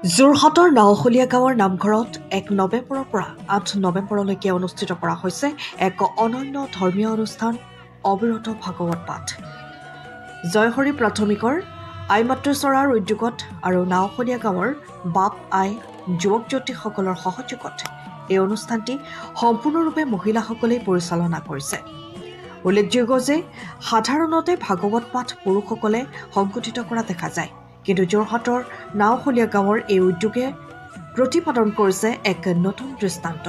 যোৰহাটৰ নাওশলীয়া গাঁৱৰ নামঘৰত ১ নৱেম্বৰৰ পৰা ৮ নৱেম্বৰলৈকে অনুষ্ঠিত কৰা হৈছে এক অনন্য ধৰ্মীয় অনুষ্ঠান অবিৰত ভাগৱত পাঠ। জয়হৰি প্ৰাথমিকৰ আইমাতৃচৰাৰ উদ্যোগত আৰু নাওশলীয়া গাঁৱৰ বাপ আই যুৱক যুৱতীসকলৰ সহযোগত এই অনুষ্ঠানটি সম্পূৰ্ণৰূপে মহিলাসকলেই পৰিচালনা কৰিছে। উল্লেখযোগ্য যে সাধাৰণতে ভাগৱত পাঠ পুৰুষসকলে সংগঠিত কৰা দেখা যায়, কিন্তু যোৰহাটৰ নাওশলীয়া গাঁৱৰ এই উদ্যোগে প্ৰতিপাদন কৰিছে এক নতুন দৃষ্টান্ত,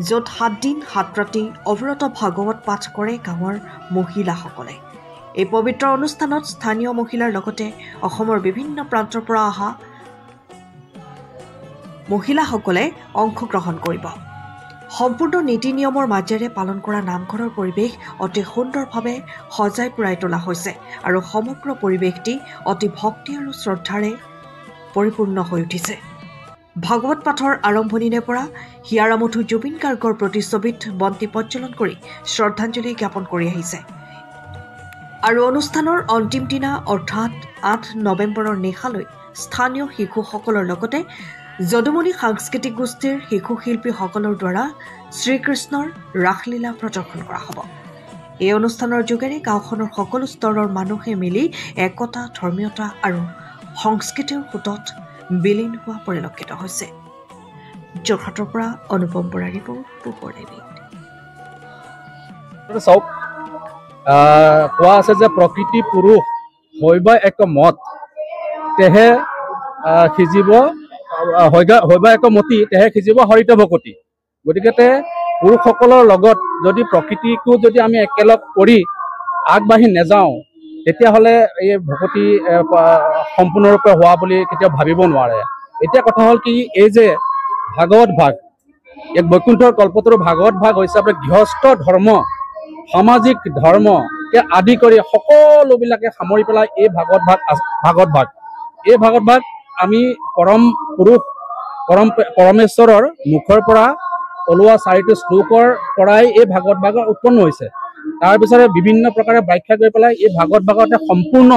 য'ত ৭ দিন ৭ ৰাতি অবিৰত ভাগৱত পাঠ কৰে গাঁৱৰ মহিলাসকলে। এই পবিত্ৰ অনুষ্ঠানত স্থানীয় মহিলাৰ লগতে অসমৰ বিভিন্ন প্ৰান্তৰ পৰা অহা মহিলাসকলে অংশগ্ৰহণ কৰিব। সম্পূৰ্ণ নীতি নিয়মৰ মাজেৰে পালন কৰা নামঘৰৰ পৰিৱেশ অতি সুন্দৰভাৱে সজাই পৰাই তোলা হৈছে আৰু সমগ্ৰ পৰিৱেশটি অতি ভক্তি আৰু শ্ৰদ্ধাৰে পৰিপূৰ্ণ হৈ উঠিছে। ভাগৱত পাঠৰ আৰম্ভণিৰে পৰা হিয়াৰামঠু জুবিন গাৰ্গৰ প্ৰতিচ্ছবিত বন্তি প্ৰজ্বলন কৰি শ্ৰদ্ধাঞ্জলি জ্ঞাপন কৰি আহিছে। আৰু অনুষ্ঠানৰ অন্তিম দিনা অৰ্থাৎ ৮ নৱেম্বৰৰ নিশালৈ স্থানীয় শিশুসকলৰ লগতে যদুমণি সাংস্কৃতিক গোষ্ঠীৰ শিশু শিল্পীসকলৰ দ্বাৰা শ্ৰীকৃষ্ণৰ ৰাসলীলা প্ৰদৰ্শন কৰা হ'ব। এই অনুষ্ঠানৰ যোগেৰে গাঁওখনৰ সকলো স্তৰৰ মানুহে মিলি একতা, ধৰ্মীয়তা আৰু সংস্কৃতিৰ সোঁতত বিলীন হোৱা পৰিলক্ষিত হৈছে। যোৰহাটৰ পৰা অনুপম বৰা ৰিপৰ্ট, পোহৰ টিভি। চাওক, কোৱা আছে যে প্ৰকৃতি পুৰুষ হৈবা এক মত তেহে সিজিব হৈবা এক মতি তেহে সিজিব হৰিত ভকতি। গতিকে পুৰুষসকলৰ লগত যদি প্ৰকৃতিকো যদি আমি একেলগ কৰি আগবাঢ়ি নাযাওঁ, তেতিয়াহ'লে এই ভকতি সম্পূৰ্ণৰূপে হোৱা বুলি কেতিয়াও ভাবিব নোৱাৰে। এতিয়া কথা হ'ল কি, এই যে ভাগৱত ভাগ, এক বৈকুণ্ঠৰ কল্পতৰু ভাগৱত ভাগ হৈছে আপোনাৰ গৃহস্থ ধৰ্ম, সামাজিক ধৰ্মকে আদি কৰি সকলোবিলাকে সামৰি পেলাই এই ভাগৱত ভাগ। এই ভাগৱত ভাগ আমি পৰম পুৰুষ পৰমেশ্বৰৰ মুখৰ পৰা ওলোৱা 4টি শ্লোকৰ পৰাই এই ভাগৱত ভাগৰ উৎপন্ন হৈছে। তাৰপিছতে বিভিন্ন প্ৰকাৰে ব্যাখ্যা কৰি পেলাই এই ভাগৱত ভাগতে সম্পূৰ্ণ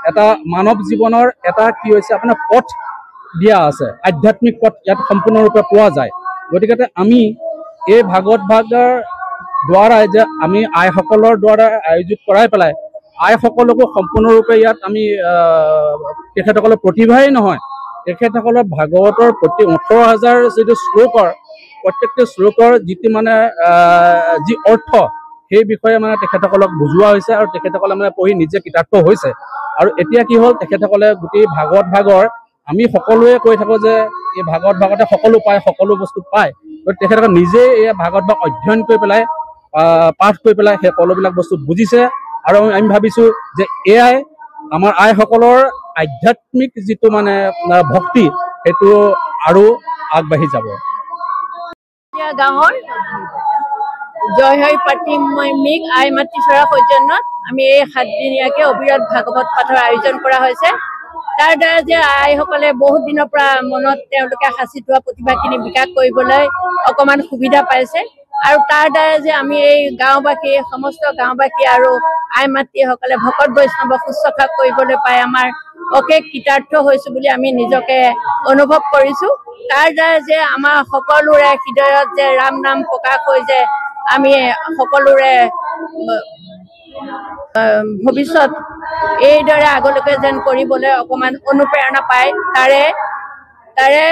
এটা মানৱ জীৱনৰ এটা কি হৈছে আপোনাৰ পথ দিয়া আছে, আধ্যাত্মিক পথ ইয়াত সম্পূৰ্ণৰূপে পোৱা যায়। গতিকে আমি এই ভাগৱত ভাগৰ দ্বাৰাই যে আমি আইসকলৰ দ্বাৰা আয়োজিত কৰাই পেলাই আইসকলকো সম্পূৰ্ণৰূপে ইয়াত আমি তেখেতসকলৰ প্ৰতিভাই নহয়, তেখেতসকলৰ ভাগৱতৰ প্ৰতি 18,000 যিটো শ্লোকৰ, প্ৰত্যেকটো শ্লোকৰ যিটো মানে যি অৰ্থ, সেই বিষয়ে মানে তেখেতসকলক বুজোৱা হৈছে আৰু তেখেতসকলে মানে পঢ়ি নিজে কৃতাৰ্থ হৈছে। আৰু এতিয়া কি হ'ল, তেখেতসকলে গোটেই ভাগৱত ভাগৰ আমি সকলোৱে কৈ থাকোঁ যে এই ভাগৱত ভাগতে সকলো পায়, সকলো বস্তু পায়। গতিকে তেখেতসকলে নিজে এই ভাগৱত ভাগ অধ্যয়ন কৰি পেলাই পাঠ কৰি পেলাই সেই সকলোবিলাক বস্তু বুজিছে। আৰু আমি ভাবিছোঁ যে এয়াই আমাৰ আইসকলৰ আধ্যাত্মিক যিটো মানে ভক্তি, সেইটো আৰু আগবাঢ়ি যাব। গাঁৱৰ জয়হৰি প্ৰাথমিক আইমাতৃচৰা সৌজন্যত আমি এই 7 দিনীয়াকে অবিৰত ভাগৱত পাঠৰ আয়োজন কৰা হৈছে। তাৰ দ্বাৰা যে আইসকলে বহুত দিনৰ পৰা মনত তেওঁলোকে সাঁচি থোৱা প্ৰতিভাখিনি বিকাশ কৰিবলৈ অকণমান সুবিধা পাইছে। আৰু তাৰ দ্বাৰা যে আমি এই গাঁওবাসী, সমস্ত গাঁওবাসী আৰু আই মাতৃসকলে ভকত বৈষ্ণৱক শুশ্ৰূষা কৰিবলৈ পাই আমাৰ অশেষ কৃতাৰ্থ হৈছোঁ বুলি আমি নিজকে অনুভৱ কৰিছোঁ। তাৰ দ্বাৰা যে আমাৰ সকলোৰে হৃদয়ত যে ৰাম নাম প্ৰকাশ হৈ যে আমি সকলোৰে ভৱিষ্যত এইদৰে আগলৈকে যেন কৰিবলৈ অকণমান অনুপ্ৰেৰণা পায়, তাৰে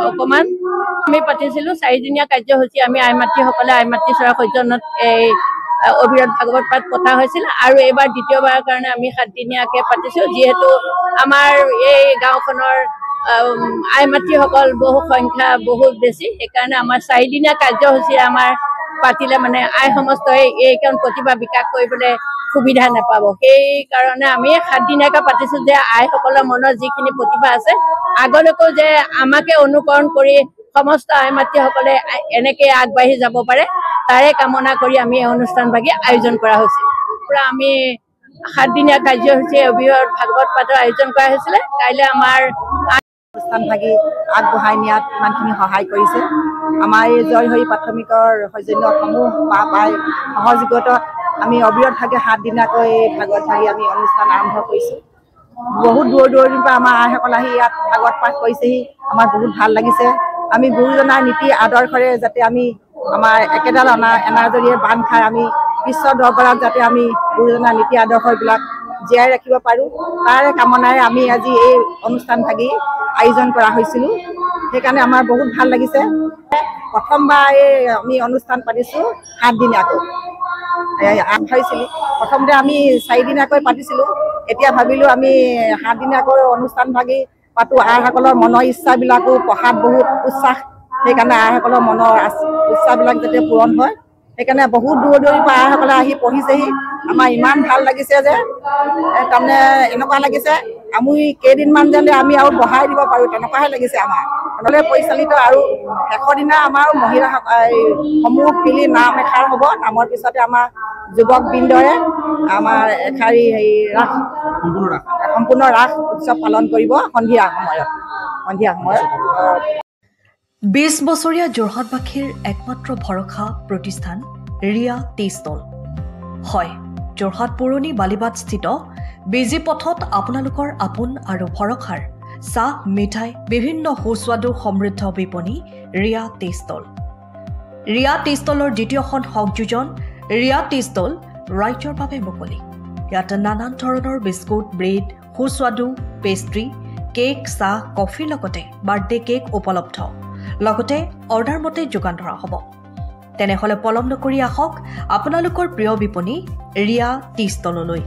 অকণমান আমি পাতিছিলোঁ 4দিনীয়া কাৰ্যসূচী। আমি আই মাতৃসকলে আইমাতৃচৰা সৌজন্যত এই অবিৰত ভাগৱত পাঠ পতা হৈছিল আৰু এইবাৰ দ্বিতীয়বাৰৰ কাৰণে আমি 7 দিনীয়াকে পাতিছোঁ। যিহেতু আমাৰ এই গাঁওখনৰ আই মাতৃসকল বহু সংখ্যা বহুত বেছি, সেইকাৰণে আমাৰ 4 দিনীয়া কাৰ্যসূচী আমাৰ পাতিলে মানে আই সমস্তই এইকণ প্ৰতিভা বিকাশ কৰিবলৈ সুবিধা নাপাব। সেইকাৰণে আমি 7 দিনীয়াকে পাতিছোঁ যে আইসকলৰ মনত যিখিনি প্ৰতিভা আছে, আগলৈকেও যে আমাকে অনুকৰণ কৰি সমস্ত আই মাতৃসকলে এনেকৈ আগবাঢ়ি যাব পাৰে, তাৰে কামনা কৰি আমি এই অনুষ্ঠানভাগি আয়োজন কৰা হৈছিল। আমি 7 দিনীয়া কাৰ্যসূচী অবিৰত ভাগৱত পাঠৰ আয়োজন কৰা হৈছিলে। কাইলৈ আমাৰ অনুষ্ঠানভাগি আগবঢ়াই নিয়াত ইমানখিনি সহায় কৰিছে। আমাৰ এই জয়হৰি প্ৰাথমিকৰ সৌজন্যসমূহ পাই সহযোগত আমি অবিৰতভাৱে 7 দিনীয়াকৈ ভাগৱত ভাগি আমি অনুষ্ঠান আৰম্ভ কৰিছোঁ। বহুত দূৰ দূৰণিৰ পৰা আমাৰ আইসকল আহি ইয়াত ভাগৱত পাঠ কৰিছেহি। আমাৰ বহুত ভাল লাগিছে। আমি গুৰুজনাৰ নীতি আদৰ্শৰে যাতে আমি আমাৰ একেডাল এনাজৰীয়ে বান্ধ খাই আমি বিশ্ব দৰবাৰত যাতে আমি গুৰুজনাৰ নীতি আদৰ্শবিলাক জীয়াই ৰাখিব পাৰোঁ, তাৰে কামনাৰে আমি আজি এই অনুষ্ঠানভাগি আয়োজন কৰা হৈছিলোঁ। সেইকাৰণে আমাৰ বহুত ভাল লাগিছে। প্ৰথমবাৰ এই আমি অনুষ্ঠান পাতিছোঁ 7 দিনীয়াকৈ। হৈছিলোঁ প্ৰথমতে আমি 4 দিনীয়াকৈ পাতিছিলোঁ। এতিয়া ভাবিলোঁ আমি 7 দিনীয়াকৈ অনুষ্ঠানভাগি পাতোঁ। আইসকলৰ মনৰ ইচ্ছাবিলাকো পঢ়াত বহুত উৎসাহ, সেইকাৰণে আইসকলৰ মনৰ ইচ্ছাবিলাক যাতে পূৰণ হয়, সেইকাৰণে বহুত দূৰ দূৰৰ পৰা আইসকলে আহি পঢ়িছেহি। আমাৰ ইমান ভাল লাগিছে যে তাৰমানে এনেকুৱা লাগিছে আমি কেইদিনমান যেন আমি আৰু বঢ়াই দিব পাৰোঁ, তেনেকুৱাহে লাগিছে আমাৰ। নহ'লে পৰিচালিত আৰু শেষৰ দিনা আমাৰ মহিলা সমূহ মিলি নাম এষাৰ হ'ব। নামৰ পিছতে আমাৰ যুৱকবৃন্দৰে আমাৰ এষাৰি ৰাস সম্পূৰ্ণ ৰাস উৎসৱ পালন কৰিব সন্ধিয়া সময়ত। 20 বছৰীয়া যোৰহাটবাসীৰ একমাত্ৰ ভৰসা প্ৰতিষ্ঠান ৰিয়া টি ষ্টল। হয়, যোৰহাট পুৰণি বালিবাটস্থিত বিজি পথত আপোনালোকৰ আপোন আৰু ভৰসাৰ চাহ, মিঠাই, বিভিন্ন সুস্বাদু সমৃদ্ধ বিপণী Riya tea stall. Riya tea ষ্টলৰ দ্বিতীয়খন সংযোজন ৰিয়া টি ষ্টল ৰাইজৰ বাবে মুকলি। ইয়াত নানান ধৰণৰ বিস্কুট, ব্ৰেড, সুস্বাদু পেষ্ট্ৰি, কেক, চাহ, কফিৰ লগতে বাৰ্থডে কেক উপলব্ধ। লগতে অৰ্ডাৰ মতে যোগান ধৰা হ'ব। তেনেহ'লে পলম নকৰি আহক আপোনালোকৰ প্ৰিয় বিপণী ৰিয়া টি ষ্টললৈ।